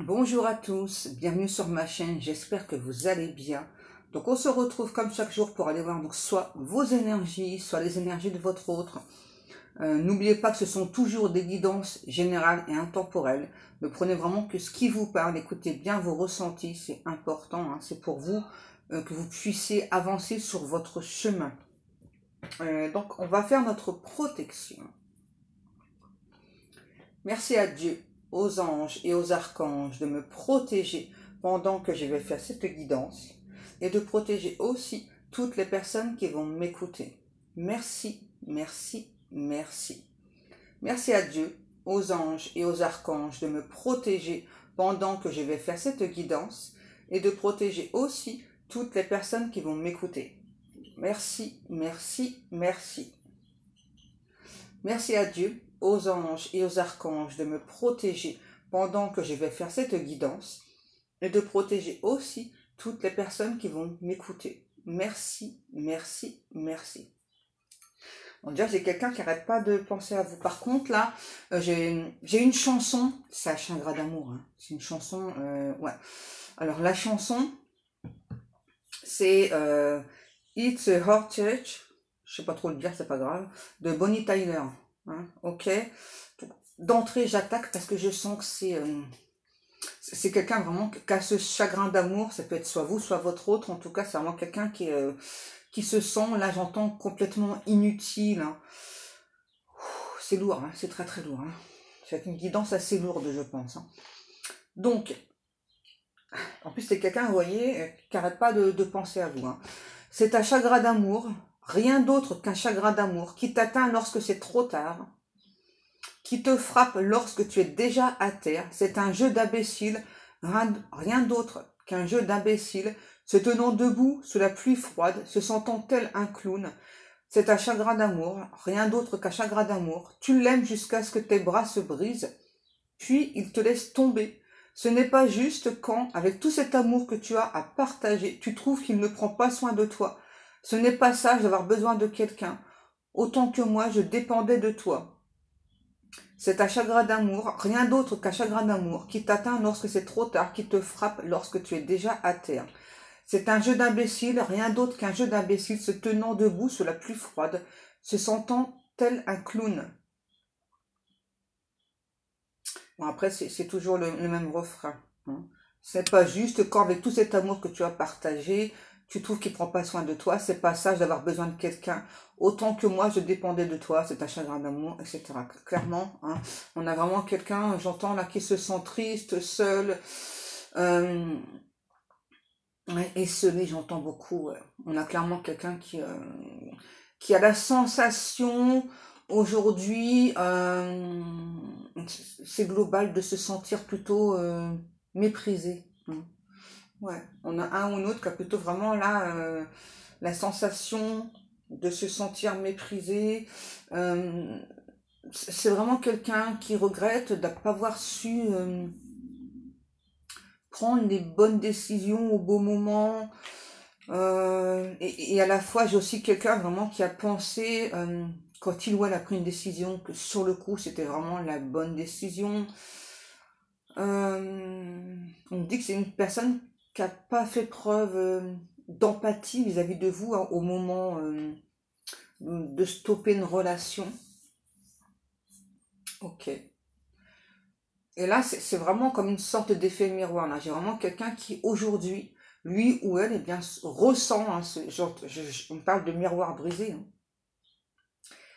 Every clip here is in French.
Bonjour à tous, bienvenue sur ma chaîne, j'espère que vous allez bien. Donc on se retrouve comme chaque jour pour aller voir donc soit vos énergies, soit les énergies de votre autre. N'oubliez pas que ce sont toujours des guidances générales et intemporelles. Ne prenez vraiment que ce qui vous parle, écoutez bien vos ressentis, c'est important, hein, c'est pour vous que vous puissiez avancer sur votre chemin. Donc on va faire notre protection. Merci à Dieu, aux anges et aux archanges de me protéger pendant que je vais faire cette guidance et de protéger aussi toutes les personnes qui vont m'écouter. Merci, merci, merci. Merci à Dieu, aux anges et aux archanges de me protéger pendant que je vais faire cette guidance et de protéger aussi toutes les personnes qui vont m'écouter. Merci, merci, merci. Merci à Dieu, aux anges et aux archanges de me protéger pendant que je vais faire cette guidance et de protéger aussi toutes les personnes qui vont m'écouter. Merci, merci, merci. On dirait que j'ai quelqu'un qui n'arrête pas de penser à vous. Par contre, là, j'ai une chanson, c'est un chagrin d'amour, hein. C'est une chanson, ouais. Alors, la chanson, c'est It's a Heart Church, je sais pas trop le dire, c'est pas grave, de Bonnie Tyler. Hein, ok. D'entrée, j'attaque parce que je sens que c'est quelqu'un vraiment qui a ce chagrin d'amour. Ça peut être soit vous, soit votre autre. En tout cas, c'est vraiment quelqu'un qui se sent, là j'entends, complètement inutile. Hein. C'est lourd, hein, c'est très très lourd. Hein. C'est une guidance assez lourde, je pense. Hein. Donc, en plus, c'est quelqu'un, vous voyez, qui n'arrête pas de penser à vous. Hein. C'est un chagrin d'amour, rien d'autre qu'un chagrin d'amour qui t'atteint lorsque c'est trop tard, qui te frappe lorsque tu es déjà à terre. C'est un jeu d'imbécile, rien d'autre qu'un jeu d'imbécile, se tenant debout sous la pluie froide, se sentant tel un clown. C'est un chagrin d'amour, rien d'autre qu'un chagrin d'amour. Tu l'aimes jusqu'à ce que tes bras se brisent, puis il te laisse tomber. Ce n'est pas juste quand, avec tout cet amour que tu as à partager, tu trouves qu'il ne prend pas soin de toi. Ce n'est pas sage d'avoir besoin de quelqu'un. Autant que moi, je dépendais de toi. C'est un chagrin d'amour, rien d'autre qu'un chagrin d'amour, qui t'atteint lorsque c'est trop tard, qui te frappe lorsque tu es déjà à terre. C'est un jeu d'imbécile, rien d'autre qu'un jeu d'imbécile se tenant debout sous la pluie froide, se sentant tel un clown. Bon, après, c'est toujours le même refrain. Hein. C'est pas juste quand, avec tout cet amour que tu as partagé, tu trouves qu'il prend pas soin de toi, c'est pas sage d'avoir besoin de quelqu'un. Autant que moi, je dépendais de toi, c'est un chagrin d'amour, etc. Clairement, hein, on a vraiment quelqu'un, j'entends là, qui se sent triste, seul, esselé, j'entends beaucoup. Ouais. On a clairement quelqu'un qui a la sensation aujourd'hui, c'est global, de se sentir plutôt méprisé. Hein. Ouais, on a un ou un autre qui a plutôt vraiment là la sensation de se sentir méprisé. C'est vraiment quelqu'un qui regrette de ne pas avoir su prendre les bonnes décisions au bon moment. Et à la fois, j'ai aussi quelqu'un vraiment qui a pensé, quand il ou elle a pris une décision, que sur le coup, c'était vraiment la bonne décision. On me dit que c'est une personne qui n'a pas fait preuve d'empathie vis-à-vis de vous, hein, au moment de stopper une relation. Ok. Et là, c'est vraiment comme une sorte d'effet miroir. Là, j'ai vraiment quelqu'un qui aujourd'hui, lui ou elle, eh bien, ressent, hein, ce genre, on parle de miroir brisé. Hein.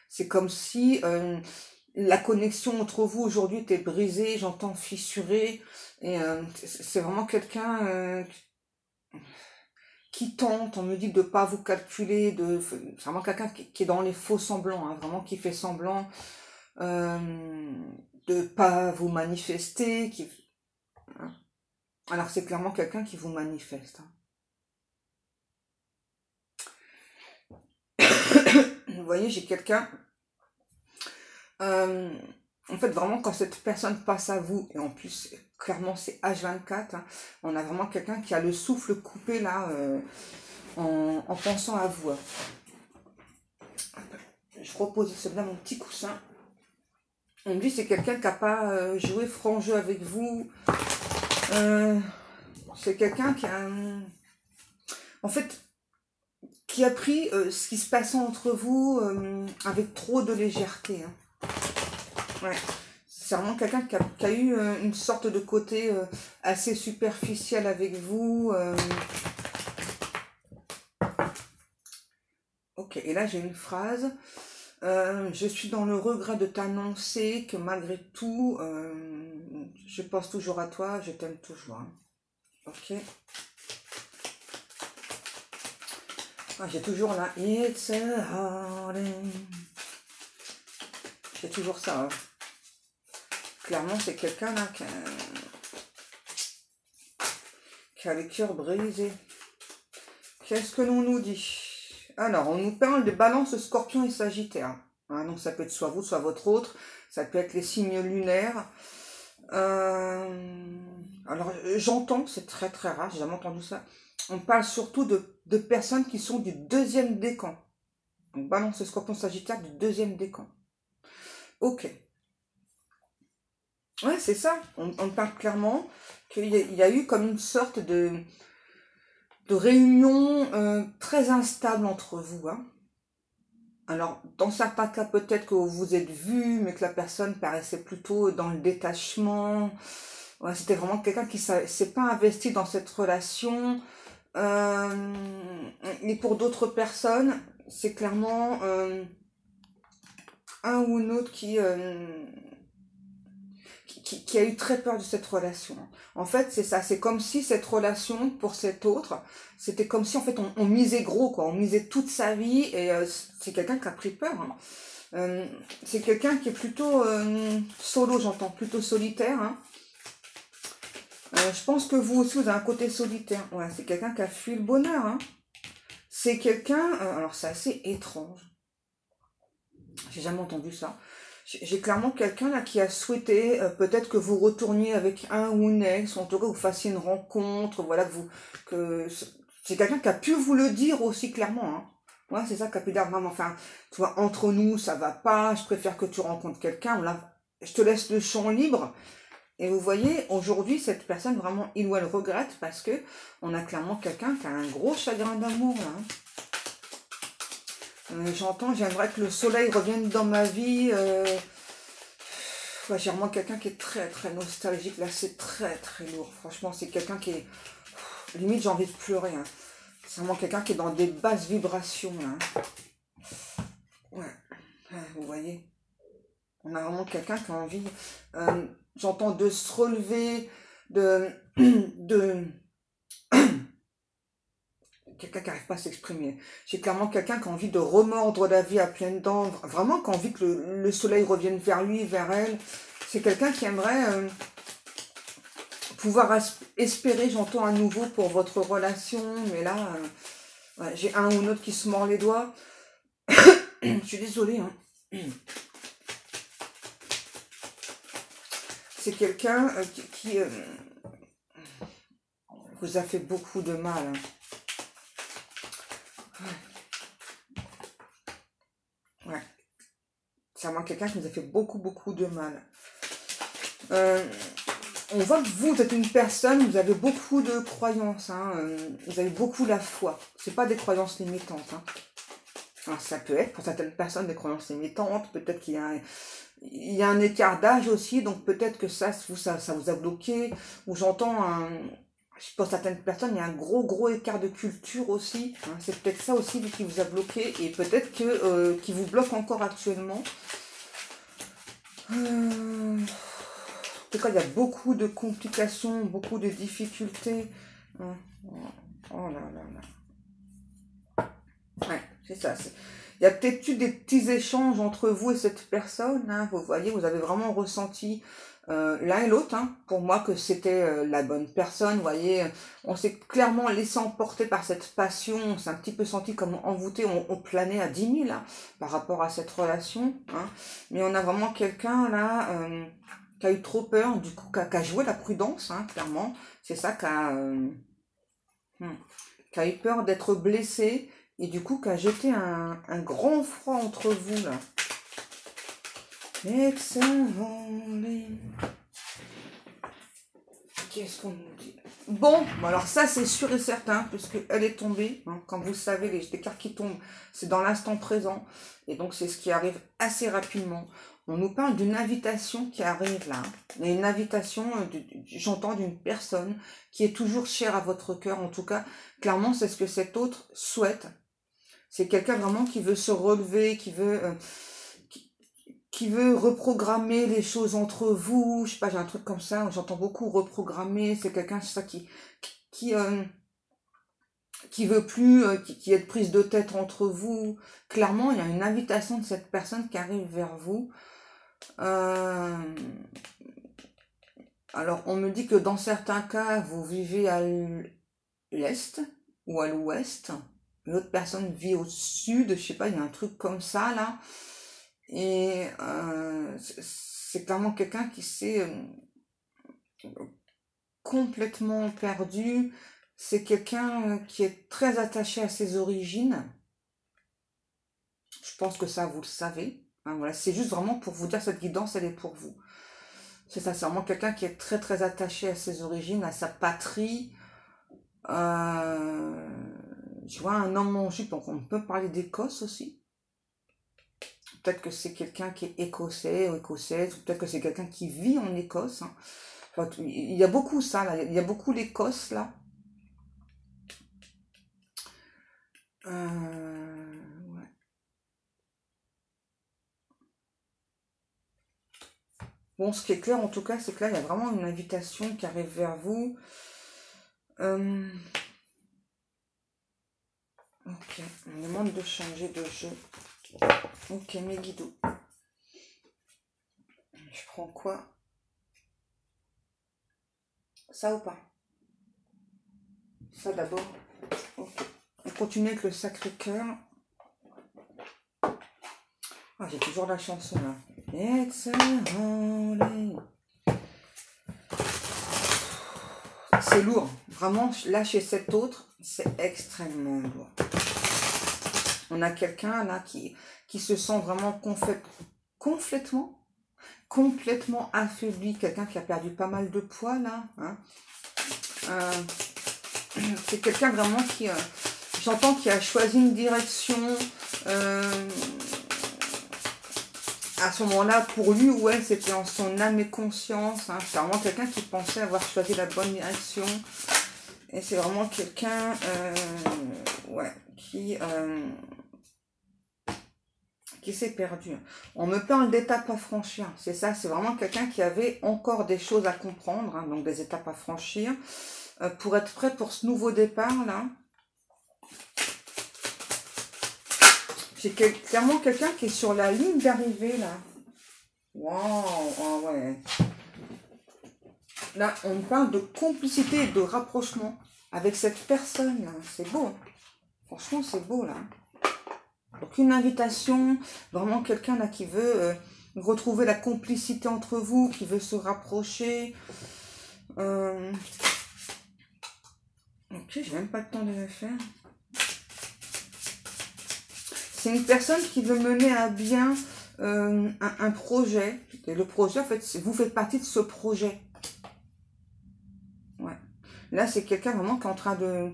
C'est comme si la connexion entre vous aujourd'hui était brisée, j'entends fissurée. Et c'est vraiment quelqu'un qui tente, on me dit de ne pas vous calculer, c'est vraiment quelqu'un qui est dans les faux semblants, hein, vraiment qui fait semblant de pas vous manifester. Hein. Alors c'est clairement quelqu'un qui vous manifeste. Hein. Vous voyez, j'ai quelqu'un... en fait, vraiment, quand cette personne passe à vous, et en plus, clairement, c'est H24, hein, on a vraiment quelqu'un qui a le souffle coupé, là, en pensant à vous. Hein. Je repose là mon petit coussin. On me dit c'est quelqu'un qui n'a pas joué franc jeu avec vous, C'est quelqu'un qui a... En fait, qui a pris ce qui se passait entre vous avec trop de légèreté. Hein. Ouais. C'est vraiment quelqu'un qui a eu une sorte de côté assez superficiel avec vous. Ok, et là j'ai une phrase. Je suis dans le regret de t'annoncer que malgré tout, je pense toujours à toi, je t'aime toujours. Hein. Ok. Ah, j'ai toujours là. It's a holiday. J'ai toujours ça. Hein. Clairement, c'est quelqu'un là qui a le cœur brisé. Qu'est-ce que l'on nous dit? Alors, on nous parle de Balance, Scorpion et Sagittaire. Hein, donc, ça peut être soit vous, soit votre autre. Ça peut être les signes lunaires. Alors, j'entends, c'est très très rare, j'ai jamais entendu ça. On parle surtout de personnes qui sont du deuxième décan. Donc, Balance, Scorpion, Sagittaire du deuxième décan. Ok. Ouais, c'est ça. On parle clairement qu'il y a eu comme une sorte de réunion très instable entre vous. Hein. Alors, dans certains cas, peut-être que vous vous êtes vus, mais que la personne paraissait plutôt dans le détachement. Ouais, c'était vraiment quelqu'un qui ne s'est pas investi dans cette relation. Et pour d'autres personnes, c'est clairement un ou une autre qui a eu très peur de cette relation. En fait, c'est ça. C'est comme si cette relation, pour cet autre, c'était comme si, en fait, on misait gros, quoi. On misait toute sa vie et c'est quelqu'un qui a pris peur. Hein. C'est quelqu'un qui est plutôt solo, j'entends, plutôt solitaire. Hein. Je pense que vous aussi, vous avez un côté solitaire. Ouais, c'est quelqu'un qui a fui le bonheur. Hein. C'est quelqu'un... alors, c'est assez étrange. J'ai jamais entendu ça. J'ai clairement quelqu'un là qui a souhaité peut-être que vous retourniez avec un ou une ex, ou en tout cas que vous fassiez une rencontre, voilà, que c'est quelqu'un qui a pu vous le dire aussi clairement. Hein. Ouais, c'est ça qui a pu dire vraiment, enfin, tu vois, entre nous, ça va pas, je préfère que tu rencontres quelqu'un, je te laisse le champ libre. Et vous voyez, aujourd'hui, cette personne, vraiment, il ou elle regrette parce que on a clairement quelqu'un qui a un gros chagrin d'amour, là. Hein. J'entends, j'aimerais que le soleil revienne dans ma vie. Ouais, j'ai vraiment quelqu'un qui est très très nostalgique. Là, c'est très très lourd. Franchement, c'est quelqu'un qui est... limite, j'ai envie de pleurer. Hein. C'est vraiment quelqu'un qui est dans des basses vibrations. Hein. Ouais, vous voyez. On a vraiment quelqu'un qui a envie... j'entends de se relever, de quelqu'un qui n'arrive pas à s'exprimer. J'ai clairement quelqu'un qui a envie de remordre la vie à pleines dents, vraiment qui a envie que le soleil revienne vers lui, vers elle. C'est quelqu'un qui aimerait pouvoir espérer, j'entends, à nouveau pour votre relation, mais là, ouais, j'ai un ou l'autre qui se mord les doigts. Je suis désolée. Hein. C'est quelqu'un qui vous a fait beaucoup de mal. Hein. Ouais. C'est vraiment quelqu'un qui nous a fait beaucoup, beaucoup de mal. On voit que vous êtes une personne, vous avez beaucoup de croyances. Hein, vous avez beaucoup la foi. C'est pas des croyances limitantes. Hein. Alors, ça peut être pour certaines personnes des croyances limitantes. Peut-être qu'il y a un écart d'âge aussi. Donc peut-être que ça vous a bloqué. Ou j'entends pour certaines personnes, il y a un gros écart de culture aussi. Hein. C'est peut-être ça aussi qui vous a bloqué et peut-être qui vous bloque encore actuellement. En tout cas, il y a beaucoup de complications, beaucoup de difficultés. Oh là là là. Ouais, c'est ça. Il y a peut-être eu des petits échanges entre vous et cette personne. Hein. Vous voyez, vous avez vraiment ressenti l'un et l'autre, hein, pour moi, que c'était la bonne personne. Vous voyez, on s'est clairement laissé emporter par cette passion. On s'est un petit peu senti comme envoûté. On planait à 10 000 hein, par rapport à cette relation. Hein. Mais on a vraiment quelqu'un là qui a eu trop peur, du coup, qui a joué la prudence, hein, clairement. C'est ça qui a eu peur d'être blessé. Et du coup, qui a jeté un grand froid entre vous, là. Excellent. Qu'est-ce qu'on nous dit? Bon, alors ça c'est sûr et certain, puisqu'elle est tombée. Hein, quand vous savez, les cartes qui tombent, c'est dans l'instant présent. Et donc c'est ce qui arrive assez rapidement. On nous parle d'une invitation qui arrive là. Et une invitation, j'entends, d'une personne qui est toujours chère à votre cœur. En tout cas, clairement, c'est ce que cet autre souhaite. C'est quelqu'un vraiment qui veut se relever, qui veut reprogrammer les choses entre vous. Je sais pas, j'ai un truc comme ça. J'entends beaucoup reprogrammer. C'est quelqu'un, c'est ça, qui, qui veut plus, qui ait de prise de tête entre vous. Clairement, il y a une invitation de cette personne qui arrive vers vous. Alors, on me dit que dans certains cas, vous vivez à l'est ou à l'ouest. L'autre personne vit au sud, je sais pas, il y a un truc comme ça, là. Et c'est clairement quelqu'un qui s'est complètement perdu. C'est quelqu'un qui est très attaché à ses origines. Je pense que ça, vous le savez. Hein, voilà. C'est juste vraiment pour vous dire, cette guidance, elle est pour vous. C'est ça, c'est vraiment quelqu'un qui est très très attaché à ses origines, à sa patrie. Je vois un homme en jupe, donc on peut parler d'Écosse aussi. Peut-être que c'est quelqu'un qui est écossais ou écossaise, ou peut-être que c'est quelqu'un qui vit en Écosse. Hein. Enfin, il y a beaucoup ça, là. Il y a beaucoup l'Écosse, là. Ouais. Bon, ce qui est clair, en tout cas, c'est que là, il y a vraiment une invitation qui arrive vers vous. Ok, on me demande de changer de jeu. Ok, mes guidos. Je prends quoi? Ça ou pas? Ça d'abord. Ok. On continue avec le Sacré-Cœur. Ah, j'ai toujours la chanson là. Excellent. C'est lourd. Vraiment, là, chez cet autre, c'est extrêmement lourd. On a quelqu'un là qui se sent vraiment complètement affaibli. Quelqu'un qui a perdu pas mal de poids là. Hein. C'est quelqu'un vraiment qui, j'entends, qui a choisi une direction. À ce moment-là, pour lui, ouais, c'était en son âme et conscience. Hein. C'est vraiment quelqu'un qui pensait avoir choisi la bonne direction. Et c'est vraiment quelqu'un ouais, qui s'est perdu. On me parle d'étapes à franchir. C'est ça, c'est vraiment quelqu'un qui avait encore des choses à comprendre. Hein, donc des étapes à franchir. Pour être prêt pour ce nouveau départ, là. J'ai clairement quelqu'un qui est sur la ligne d'arrivée, là. Waouh, oh ouais. Là, on parle de complicité et de rapprochement avec cette personne, là. C'est beau. Franchement, c'est beau, là. Donc, une invitation, vraiment quelqu'un, là, qui veut retrouver la complicité entre vous, qui veut se rapprocher. Ok, j'ai même pas le temps de le faire. C'est une personne qui veut mener à bien un projet. Et le projet, en fait, vous faites partie de ce projet. Ouais. Là, c'est quelqu'un vraiment qui est en train de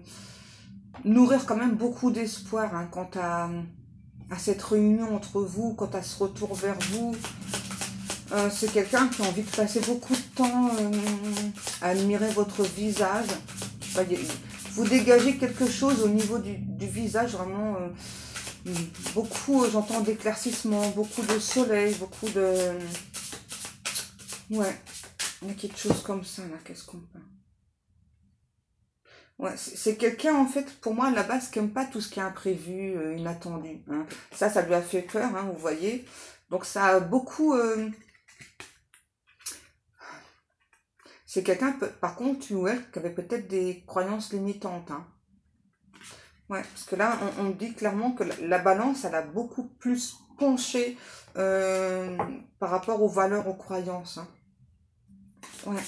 nourrir quand même beaucoup d'espoir hein, quant à cette réunion entre vous, quant à ce retour vers vous. C'est quelqu'un qui a envie de passer beaucoup de temps à admirer votre visage. Je sais pas, vous dégagez quelque chose au niveau du visage, vraiment... beaucoup, j'entends d'éclaircissement, beaucoup de soleil, beaucoup de... Ouais, il y a quelque chose comme ça, là, qu'est-ce qu'on peut... Ouais, c'est quelqu'un, en fait, pour moi, à la base, qui n'aime pas tout ce qui est imprévu, inattendu. Hein. Ça lui a fait peur, hein, vous voyez. Donc, ça a beaucoup... C'est quelqu'un, par contre, ou elle, qui avait peut-être des croyances limitantes, hein. Ouais, parce que là, on dit clairement que la balance, elle a beaucoup plus penché par rapport aux valeurs, aux croyances. Hein. Ouais.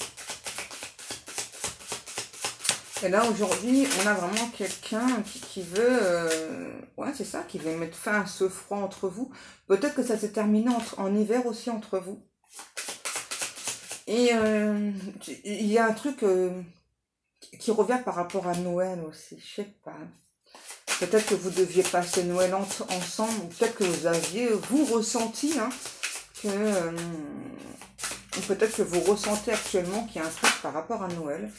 Et là, aujourd'hui, on a vraiment quelqu'un qui veut... ouais, c'est ça, qui veut mettre fin à ce froid entre vous. Peut-être que ça s'est terminé en hiver aussi entre vous. Et il y a un truc qui revient par rapport à Noël aussi, je sais pas. Peut-être que vous deviez passer Noël ensemble, ou peut-être que vous aviez, vous, ressenti, hein, ou peut-être que vous ressentez actuellement qu'il y a un truc par rapport à Noël.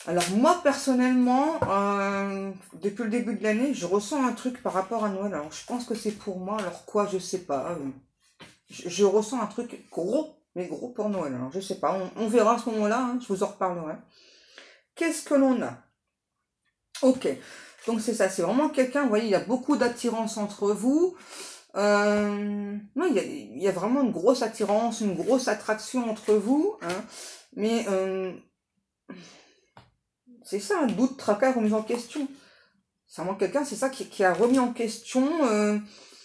Alors moi, personnellement, depuis le début de l'année, je ressens un truc par rapport à Noël. Alors je pense que c'est pour moi, alors quoi, je sais pas. Je ressens un truc gros, mais gros pour Noël. Alors je sais pas, on verra à ce moment-là, hein, je vous en reparlerai. Qu'est-ce que l'on a? Ok, donc c'est ça, c'est vraiment quelqu'un, vous voyez, il y a beaucoup d'attirance entre vous. Non, il y a vraiment une grosse attirance, une grosse attraction entre vous, hein, mais c'est ça, un doute, tracas, remise en question. C'est vraiment quelqu'un, c'est ça, qui a remis en question,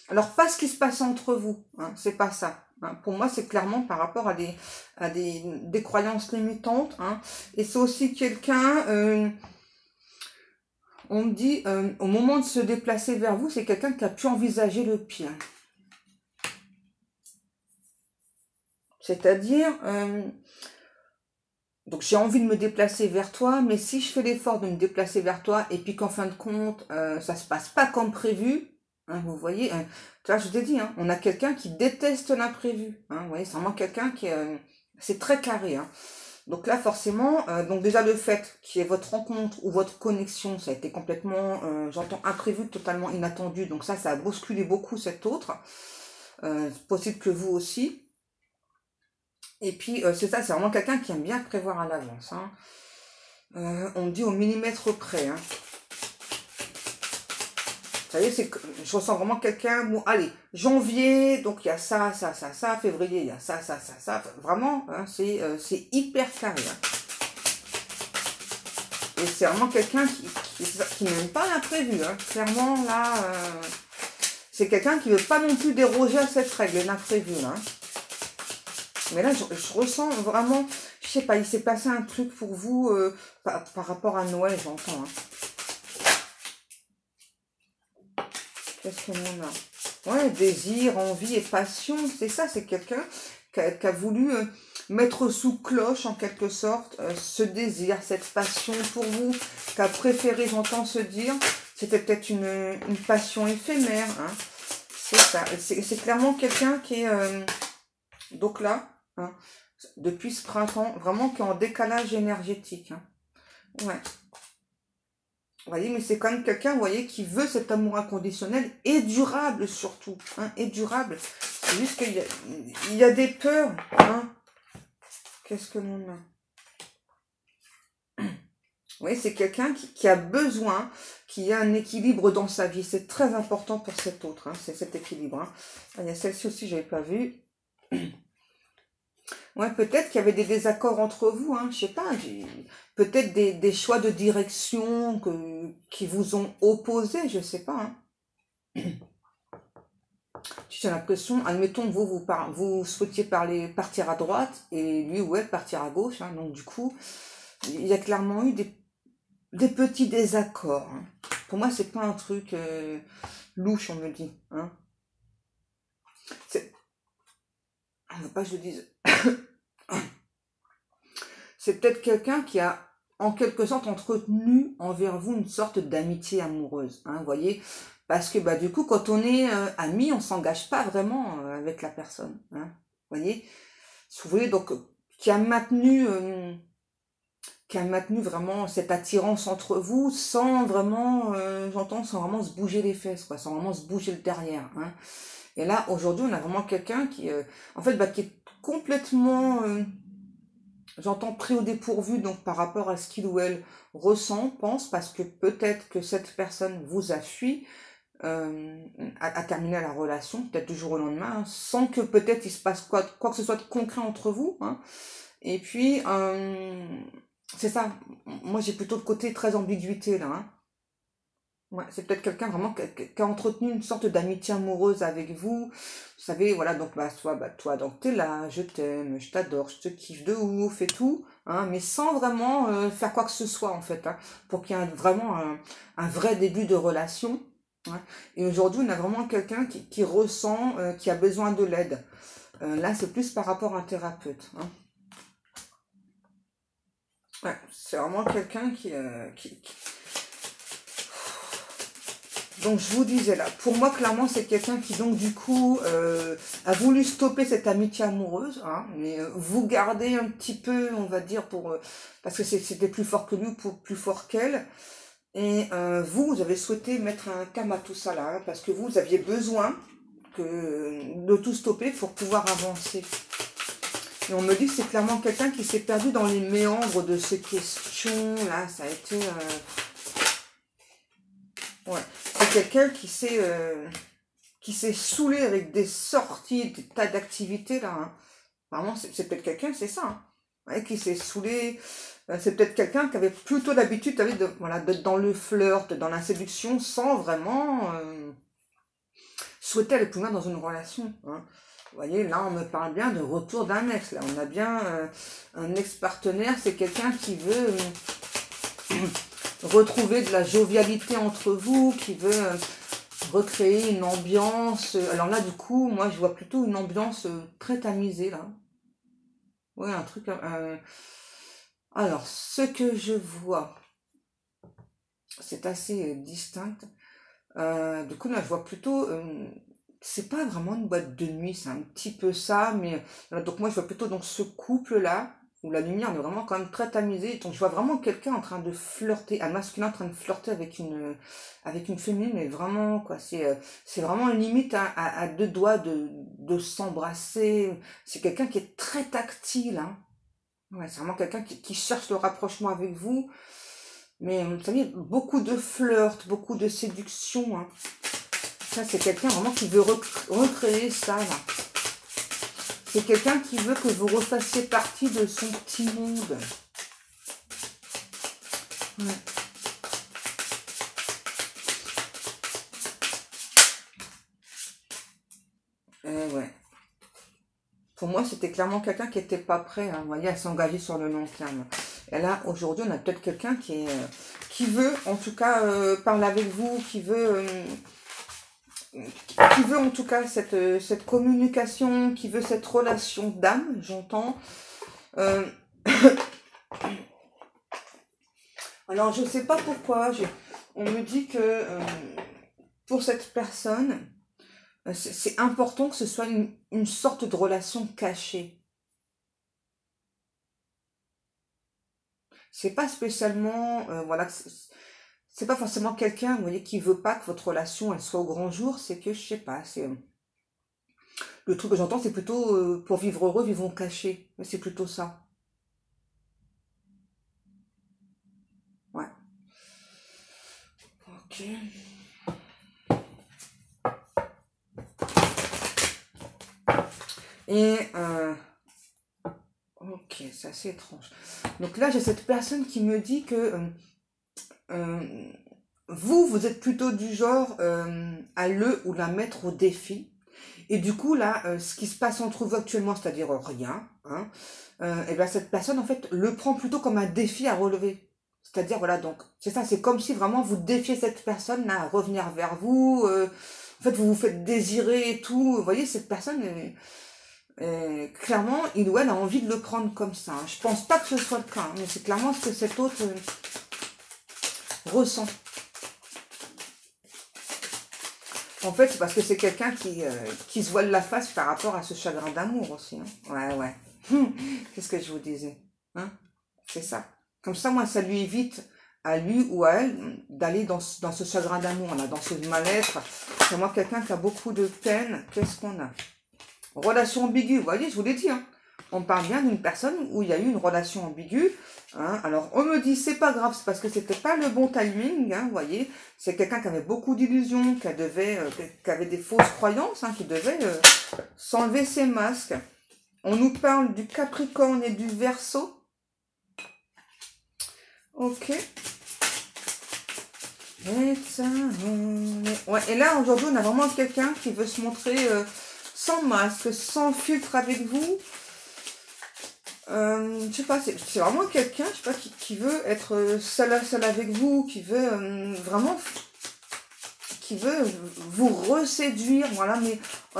alors pas ce qui se passe entre vous, hein, c'est pas ça. Hein. Pour moi, c'est clairement par rapport à des croyances limitantes, hein, et c'est aussi quelqu'un... on me dit, au moment de se déplacer vers vous, c'est quelqu'un qui a pu envisager le pire. C'est-à-dire, donc j'ai envie de me déplacer vers toi, mais si je fais l'effort de me déplacer vers toi, et puis qu'en fin de compte, ça se passe pas comme prévu, hein, vous voyez, là je vous ai dit, hein, on a quelqu'un qui déteste l'imprévu. Hein, vous voyez, c'est vraiment quelqu'un qui c'est très carré. Hein. Donc là, forcément, donc déjà le fait qu'il y ait votre rencontre ou votre connexion, ça a été complètement, j'entends, imprévu, totalement inattendu. Donc ça a bousculé beaucoup cet autre. Possible que vous aussi. Et puis, c'est ça, c'est vraiment quelqu'un qui aime bien prévoir à l'avance. Hein. On dit au millimètre près. Hein. Vous savez, je ressens vraiment quelqu'un, bon, allez, janvier, donc il y a ça, ça, ça, ça, février, il y a ça, ça, ça, ça, vraiment, hein, c'est hyper carré. Hein. Et c'est vraiment quelqu'un qui n'aime pas l'imprévu, hein. Clairement, là, c'est quelqu'un qui ne veut pas non plus déroger à cette règle, l'imprévu, hein. Mais là, je ressens vraiment, je sais pas, il s'est passé un truc pour vous par rapport à Noël, j'entends. Hein. Qu'est-ce qu'on a? Ouais, désir, envie et passion, c'est ça, c'est quelqu'un qui a voulu mettre sous cloche, en quelque sorte, ce désir, cette passion pour vous, qui a préféré, j'entends se dire, c'était peut-être une passion éphémère, hein. C'est ça, c'est clairement quelqu'un qui est, donc là, hein, depuis ce printemps, vraiment qui est en décalage énergétique, hein. Ouais. Vous voyez, mais c'est quand même quelqu'un, vous voyez, qui veut cet amour inconditionnel et durable surtout, hein, et durable. C'est juste qu'il y a des peurs, hein. Qu'est-ce que l'on a? Vous voyez, c'est quelqu'un qui a besoin, qui a un équilibre dans sa vie. C'est très important pour cet autre, hein, c'est cet équilibre. Hein. Ah, il y a celle-ci aussi, je n'avais pas vu. Ouais, peut-être qu'il y avait des désaccords entre vous, hein, je sais pas, peut-être des choix de direction qui vous ont opposé, je sais pas. Hein. J'ai l'impression, admettons, vous souhaitiez partir à droite et lui ou elle partir à gauche, hein, donc du coup, il y a clairement eu des petits désaccords. Hein. Pour moi, c'est pas un truc louche, on me dit. Hein. On ne veut pas que je le dise. C'est peut-être quelqu'un qui a en quelque sorte entretenu envers vous une sorte d'amitié amoureuse, hein, vous voyez, parce que bah du coup quand on est amis, on s'engage pas vraiment avec la personne, hein, vous voyez, vous voyez, donc qui a maintenu vraiment cette attirance entre vous sans vraiment, j'entends, sans vraiment se bouger les fesses, quoi, sans vraiment se bouger le derrière, hein. Et là aujourd'hui on a vraiment quelqu'un qui en fait bah, qui est complètement j'entends pris au dépourvu, donc par rapport à ce qu'il ou elle ressent, pense, parce que peut-être que cette personne vous a fui, a terminé la relation, peut-être du jour au lendemain, hein, sans que peut-être il se passe quoi que ce soit de concret entre vous. Hein. Et puis, c'est ça, moi j'ai plutôt le côté très ambiguïté là. Hein. Ouais, c'est peut-être quelqu'un vraiment qui a entretenu une sorte d'amitié amoureuse avec vous. Vous savez, voilà, donc bah, toi, donc t'es là, je t'aime, je t'adore, je te kiffe de ouf et tout, hein, mais sans vraiment faire quoi que ce soit en fait, hein, pour qu'il y ait vraiment un vrai début de relation. Hein. Et aujourd'hui, on a vraiment quelqu'un qui ressent, qui a besoin de l'aide. Là, c'est plus par rapport à un thérapeute. Hein. Ouais, c'est vraiment quelqu'un Donc je vous disais là, pour moi clairement c'est quelqu'un qui donc du coup a voulu stopper cette amitié amoureuse, hein, mais vous gardez un petit peu, on va dire, parce que c'était plus fort que lui, plus fort qu'elle, et vous avez souhaité mettre un terme à tout ça là, hein, parce que vous aviez besoin de tout stopper pour pouvoir avancer. Et on me dit que c'est clairement quelqu'un qui s'est perdu dans les méandres de ces questions là, ça a été... Ouais, c'est quelqu'un qui s'est saoulé avec des sorties, des tas d'activités là, hein. Vraiment, c'est peut-être quelqu'un, c'est ça, hein. Ouais, qui s'est saoulé. C'est peut-être quelqu'un qui avait plutôt l'habitude, voilà, d'être dans le flirt, dans la séduction, sans vraiment souhaiter aller plus loin dans une relation, hein. Vous voyez, là, on me parle bien de retour d'un ex. Là, on a bien un ex-partenaire, c'est quelqu'un qui veut retrouver de la jovialité entre vous, qui veut recréer une ambiance. Alors là, du coup, moi, je vois plutôt une ambiance très tamisée, là. Ouais, un truc... Alors, ce que je vois, c'est assez distinct. Du coup, là, je vois plutôt... c'est pas vraiment une boîte de nuit, c'est un petit peu ça, mais... donc moi, je vois plutôt donc, ce couple-là, où la lumière est vraiment quand même très tamisée. Donc je vois vraiment quelqu'un en train de flirter, un masculin en train de flirter avec une féminine, mais vraiment, quoi, c'est vraiment limite à deux doigts de s'embrasser. C'est quelqu'un qui est très tactile, hein. Ouais, c'est vraiment quelqu'un qui cherche le rapprochement avec vous. Mais vous savez, beaucoup de flirt, beaucoup de séduction, hein. Ça, c'est quelqu'un vraiment qui veut recréer ça, là. C'est quelqu'un qui veut que vous refassiez partie de son petit monde. Ouais. Ouais. Pour moi, c'était clairement quelqu'un qui n'était pas prêt, hein, vous voyez, à s'engager sur le long terme. Et là, aujourd'hui, on a peut-être quelqu'un qui veut, en tout cas, parler avec vous, qui veut en tout cas cette communication, qui veut cette relation d'âme, j'entends. Alors, je ne sais pas pourquoi, on me dit que pour cette personne, c'est important que ce soit une sorte de relation cachée. C'est pas spécialement, voilà, c'est pas forcément quelqu'un, vous voyez, qui veut pas que votre relation elle soit au grand jour. C'est que je sais pas, c'est le truc que j'entends, c'est plutôt pour vivre heureux, vivons cachés. C'est plutôt ça. Ouais. Ok. Et ok, c'est assez étrange. Donc là, j'ai cette personne qui me dit que vous êtes plutôt du genre à le ou la mettre au défi. Et du coup, là, ce qui se passe entre vous actuellement, c'est-à-dire rien, hein, et bien cette personne, en fait, le prend plutôt comme un défi à relever. C'est-à-dire, voilà, donc, c'est ça, c'est comme si vraiment vous défiez cette personne là, à revenir vers vous. En fait, vous vous faites désirer et tout. Vous voyez, cette personne, clairement, il ou elle a envie de le prendre comme ça, hein. Je pense pas que ce soit le cas, hein, mais c'est clairement ce que cet autre ressent. En fait, c'est parce que c'est quelqu'un qui se voile la face par rapport à ce chagrin d'amour aussi, hein. Ouais, ouais. Qu'est-ce que je vous disais, hein? C'est ça. Comme ça, moi, ça lui évite à lui ou à elle d'aller dans ce chagrin d'amour, là, dans ce mal-être. C'est moi quelqu'un qui a beaucoup de peine. Qu'est-ce qu'on a? Relation ambiguë, vous voyez, je vous l'ai dit, hein. On parle bien d'une personne où il y a eu une relation ambiguë, hein. Alors, on me dit, c'est pas grave, c'est parce que c'était pas le bon timing, hein, vous voyez. C'est quelqu'un qui avait beaucoup d'illusions, qui avait des fausses croyances, hein, qui devait s'enlever ses masques. On nous parle du Capricorne et du Verseau. Ok. Ouais, et là, aujourd'hui, on a vraiment quelqu'un qui veut se montrer sans masque, sans filtre avec vous. Je sais pas, c'est vraiment quelqu'un, je sais pas, qui veut être seul à seul avec vous, qui veut vraiment, qui veut vous reséduire, voilà, mais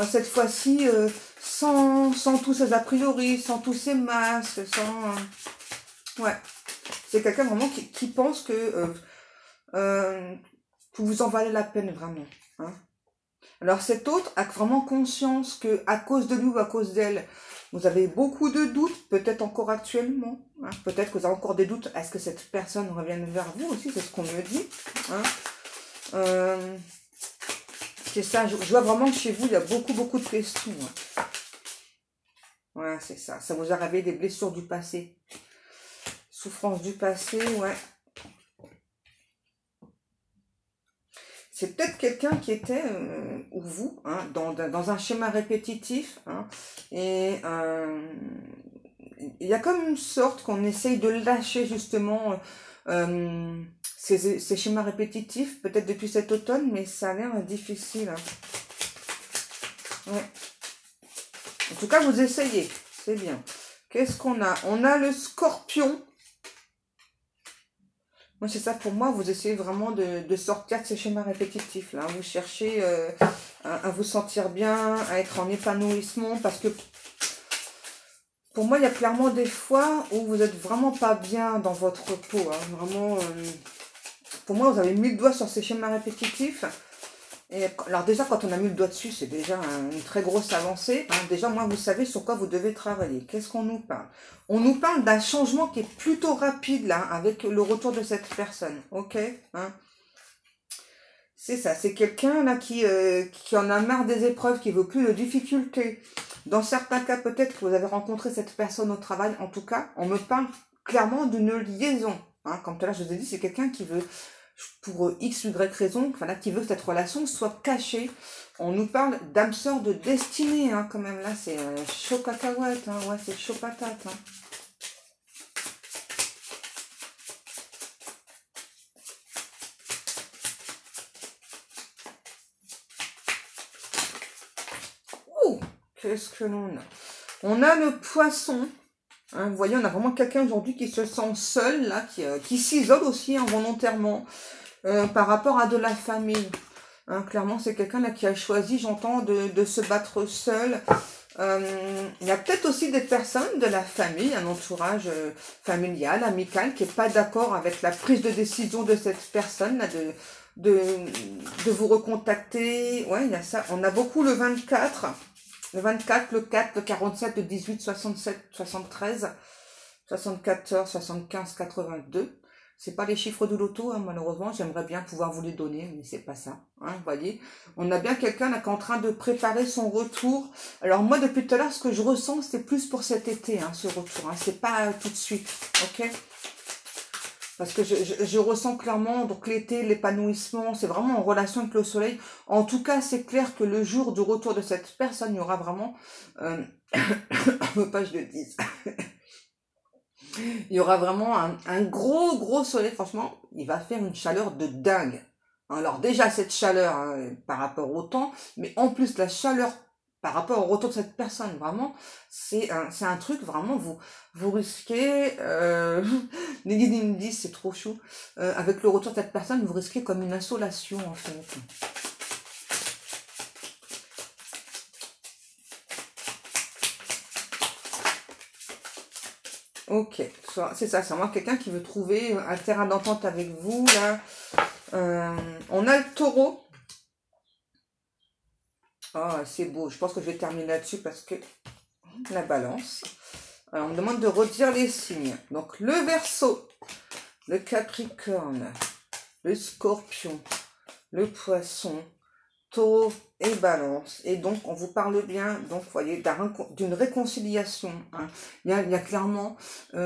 cette fois-ci, sans tous ces a priori, sans tous ces masques, sans... ouais. c'est quelqu'un vraiment qui pense que vous en valez la peine vraiment. Hein. Alors cet autre a vraiment conscience que à cause de lui ou à cause d'elle, vous avez beaucoup de doutes, peut-être encore actuellement. Hein. Peut-être que vous avez encore des doutes. Est-ce que cette personne revienne vers vous aussi? C'est ce qu'on me dit. Hein. C'est ça, je vois vraiment que chez vous, il y a beaucoup de questions. Hein. Ouais, c'est ça. Ça vous a réveillé des blessures du passé. Souffrance du passé, ouais. C'est peut-être quelqu'un qui était, ou vous, hein, dans un schéma répétitif. Hein, et il y a comme une sorte qu'on essaye de lâcher justement ces schémas répétitifs, peut-être depuis cet automne, mais ça a l'air difficile. Hein. Ouais. En tout cas, vous essayez. C'est bien. Qu'est-ce qu'on a? On a le scorpion. Moi, c'est ça pour moi. Vous essayez vraiment de sortir de ces schémas répétitifs. Là. Vous cherchez à vous sentir bien, à être en épanouissement. Parce que pour moi, il y a clairement des fois où vous n'êtes vraiment pas bien dans votre peau. Hein. Vraiment, pour moi, vous avez mis le doigt sur ces schémas répétitifs. Et alors déjà, quand on a mis le doigt dessus, c'est déjà une très grosse avancée. Hein. Déjà, moi, vous savez sur quoi vous devez travailler. Qu'est-ce qu'on nous parle? On nous parle d'un changement qui est plutôt rapide, là, avec le retour de cette personne. Ok, hein. C'est ça, c'est quelqu'un, là, qui en a marre des épreuves, qui veut plus de difficultés. Dans certains cas, peut-être que vous avez rencontré cette personne au travail. En tout cas, on me parle clairement d'une liaison. Hein. Comme tout à l'heure, je vous ai dit, c'est quelqu'un qui veut... pour X, Y raison, voilà, qui veut que cette relation soit cachée. On nous parle d'âme sœur de destinée, hein, quand même, là, c'est chaud cacahuète, hein, ouais, c'est chaud patate. Hein. Ouh, qu'est-ce que l'on a? On a le poisson. Hein, vous voyez, on a vraiment quelqu'un aujourd'hui qui se sent seul, là, qui s'isole aussi involontairement. Par rapport à de la famille. Hein, clairement, c'est quelqu'un là qui a choisi, j'entends, de se battre seul. Il y a peut-être aussi des personnes de la famille, un entourage familial, amical, qui n'est pas d'accord avec la prise de décision de cette personne, là, de vous recontacter. Ouais, il y a ça. On a beaucoup le 24, le 24, le 4, le 47, le 18, 67, 73, 74, 75, 82. C'est pas les chiffres de l'auto, hein, malheureusement. J'aimerais bien pouvoir vous les donner, mais c'est pas ça. Hein, vous voyez, on a bien quelqu'un là qui est en train de préparer son retour. Alors moi, depuis tout à l'heure, ce que je ressens, c'est plus pour cet été, hein, ce retour. Hein, c'est pas tout de suite, ok? Parce que je ressens clairement donc l'été, l'épanouissement, c'est vraiment en relation avec le soleil. En tout cas, c'est clair que le jour du retour de cette personne, il y aura vraiment... ne veux pas que je le dise. Il y aura vraiment un gros soleil, franchement, il va faire une chaleur de dingue. Alors déjà cette chaleur hein, par rapport au temps, mais en plus la chaleur par rapport au retour de cette personne, vraiment, c'est un truc, vraiment, vous risquez, les guides me disent c'est trop chaud, avec le retour de cette personne, vous risquez comme une insolation en fait. Ok, c'est ça, c'est vraiment quelqu'un qui veut trouver un terrain d'entente avec vous, là. On a le taureau. Oh, c'est beau, je pense que je vais terminer là-dessus parce que la balance. Alors, on me demande de redire les signes. Donc, le Verseau, le Capricorne, le Scorpion, le Poisson, Taureau et Balance. Et donc, on vous parle bien, donc, vous voyez, d'une réconciliation. Hein. Il y a clairement,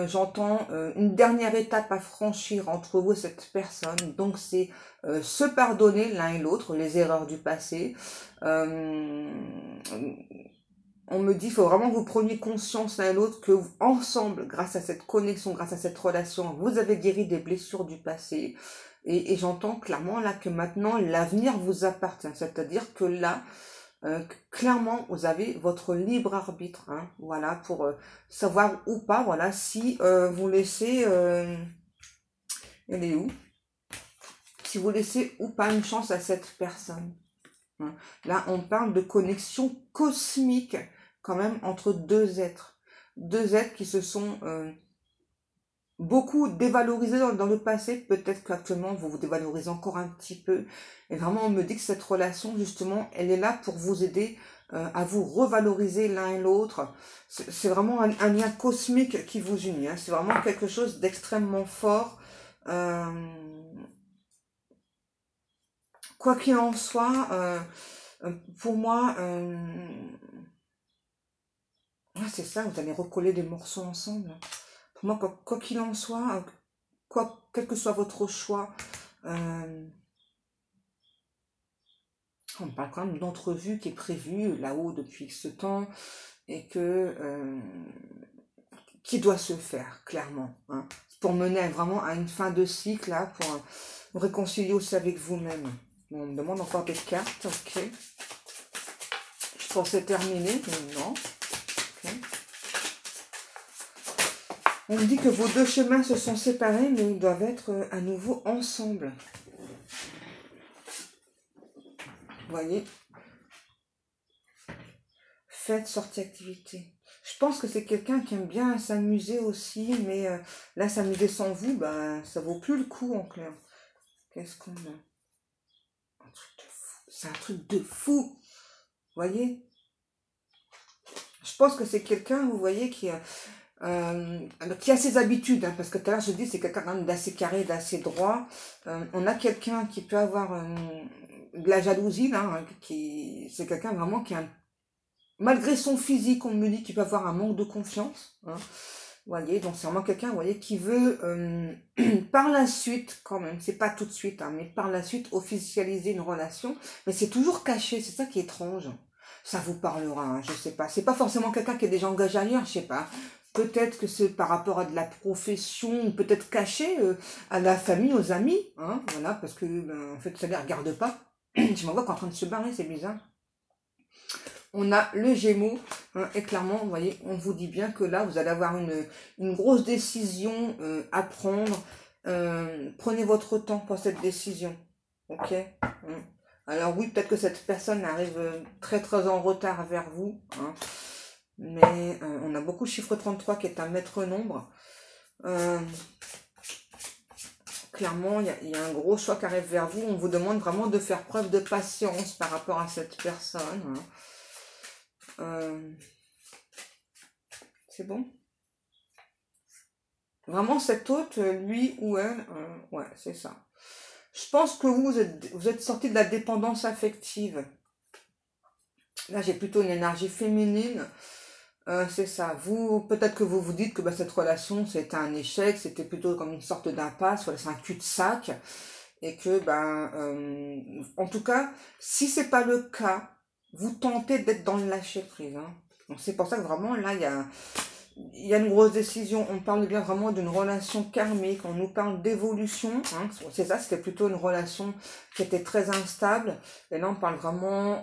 j'entends, une dernière étape à franchir entre vous et cette personne. Donc, c'est se pardonner l'un et l'autre, les erreurs du passé. On me dit, il faut vraiment que vous preniez conscience l'un et l'autre que ensemble, grâce à cette connexion, grâce à cette relation, vous avez guéri des blessures du passé. Et j'entends clairement là que maintenant, l'avenir vous appartient. C'est-à-dire que là, clairement, vous avez votre libre arbitre. Hein, voilà, pour savoir ou pas, voilà, si vous laissez... elle est où? Si vous laissez ou pas une chance à cette personne. Hein. Là, on parle de connexion cosmique quand même entre deux êtres qui se sont beaucoup dévalorisé dans le passé. Peut-être qu'actuellement, vous vous dévalorisez encore un petit peu. Et vraiment, on me dit que cette relation, justement, elle est là pour vous aider à vous revaloriser l'un et l'autre. C'est vraiment un lien cosmique qui vous unit. Hein. C'est vraiment quelque chose d'extrêmement fort. Quoi qu'il en soit, pour moi, c'est ça, vous allez recoller des morceaux ensemble. Pour moi, quoi qu'il en soit, quel que soit votre choix, on parle quand même d'une entrevue qui est prévue là-haut depuis ce temps et qui doit se faire, clairement. Hein, pour mener vraiment à une fin de cycle, là, pour vous réconcilier aussi avec vous-même. Bon, on me demande encore des cartes, ok. Je pensais terminer, mais non. Okay. On me dit que vos deux chemins se sont séparés, mais ils doivent être à nouveau ensemble. Vous voyez? Fête, sortie, activité. Je pense que c'est quelqu'un qui aime bien s'amuser aussi, mais là, s'amuser sans vous, ben, ça vaut plus le coup en clair. Qu'est-ce qu'on a? Un truc de fou. C'est un truc de fou. Vous voyez? Je pense que c'est quelqu'un, vous voyez, qui a ses habitudes, hein, parce que tout à l'heure je dis c'est quelqu'un quand même d'assez carré, d'assez droit. On a quelqu'un qui peut avoir de la jalousie, là, hein, c'est quelqu'un vraiment qui a, malgré son physique, on me dit qu'il peut avoir un manque de confiance. Hein, vous voyez, donc c'est vraiment quelqu'un, vous voyez, qui veut par la suite, quand même, c'est pas tout de suite, hein, mais par la suite officialiser une relation, mais c'est toujours caché, c'est ça qui est étrange. Ça vous parlera, hein, je sais pas. C'est pas forcément quelqu'un qui est déjà engagé ailleurs, je sais pas. Peut-être que c'est par rapport à de la profession, ou peut-être caché à la famille, aux amis, hein, voilà, parce que, ben, en fait, ça les regarde pas. Je m'en vois qu'en train de se barrer, c'est bizarre. On a le Gémeaux, hein, et clairement, vous voyez, on vous dit bien que là, vous allez avoir une grosse décision à prendre. Prenez votre temps pour cette décision, ok? Alors oui, peut-être que cette personne arrive très très en retard vers vous, hein, mais on a beaucoup le chiffre 33 qui est un maître nombre. Clairement, il y a un gros choix qui arrive vers vous. On vous demande vraiment de faire preuve de patience par rapport à cette personne. Hein. C'est bon? Vraiment, cet hôte, lui ou elle, ouais, c'est ça. Je pense que vous êtes sorti de la dépendance affective. Là, j'ai plutôt une énergie féminine. C'est ça. Vous, peut-être que vous vous dites que cette relation, c'était un échec, c'était plutôt comme une sorte d'impasse, voilà, c'est un cul-de-sac. Et que, en tout cas, si c'est pas le cas, vous tentez d'être dans le lâcher-prise. Hein. Donc, c'est pour ça que vraiment, là, il y a une grosse décision. On parle bien vraiment d'une relation karmique. On nous parle d'évolution. Hein. C'est ça, c'était plutôt une relation qui était très instable. Et là, on parle vraiment...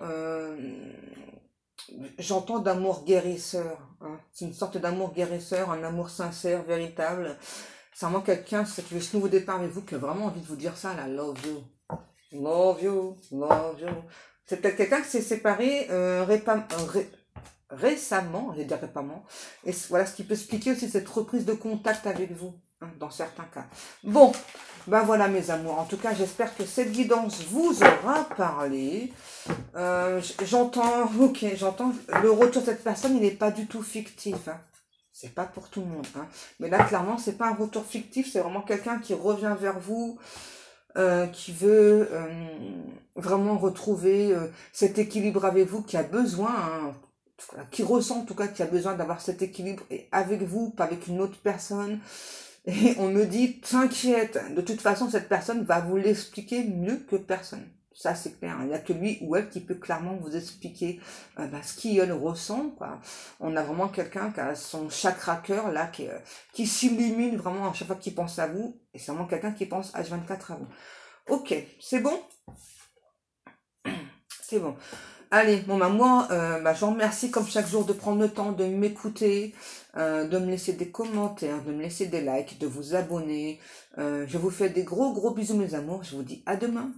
j'entends d'amour guérisseur. Hein. C'est une sorte d'amour guérisseur, un amour sincère, véritable. C'est vraiment quelqu'un, c'est que ce nouveau départ avec vous qui a vraiment envie de vous dire ça, là, love you. Love you, love you. C'est peut-être quelqu'un qui s'est séparé récemment, je vais dire récemment. Et voilà ce qui peut expliquer aussi cette reprise de contact avec vous, hein, dans certains cas. Bon, ben voilà mes amours. En tout cas, j'espère que cette guidance vous aura parlé. J'entends le retour de cette personne, il n'est pas du tout fictif. Hein. C'est pas pour tout le monde. Hein. Mais là, clairement, c'est pas un retour fictif, c'est vraiment quelqu'un qui revient vers vous, qui veut vraiment retrouver cet équilibre avec vous, qui a besoin, hein, qui ressent en tout cas, qui a besoin d'avoir cet équilibre avec vous, pas avec une autre personne. Et on me dit, t'inquiète, de toute façon, cette personne va vous l'expliquer mieux que personne. Ça, c'est clair. Il n'y a que lui ou elle qui peut clairement vous expliquer ce qu'il ressent, quoi. On a vraiment quelqu'un qui a son chakra cœur, là, qui s'illumine vraiment à chaque fois qu'il pense à vous. Et c'est vraiment quelqu'un qui pense H24 à vous. Ok, c'est bon? C'est bon. Allez, bon, moi, je vous remercie comme chaque jour de prendre le temps de m'écouter, de me laisser des commentaires, de me laisser des likes, de vous abonner. Je vous fais des gros bisous, mes amours. Je vous dis à demain.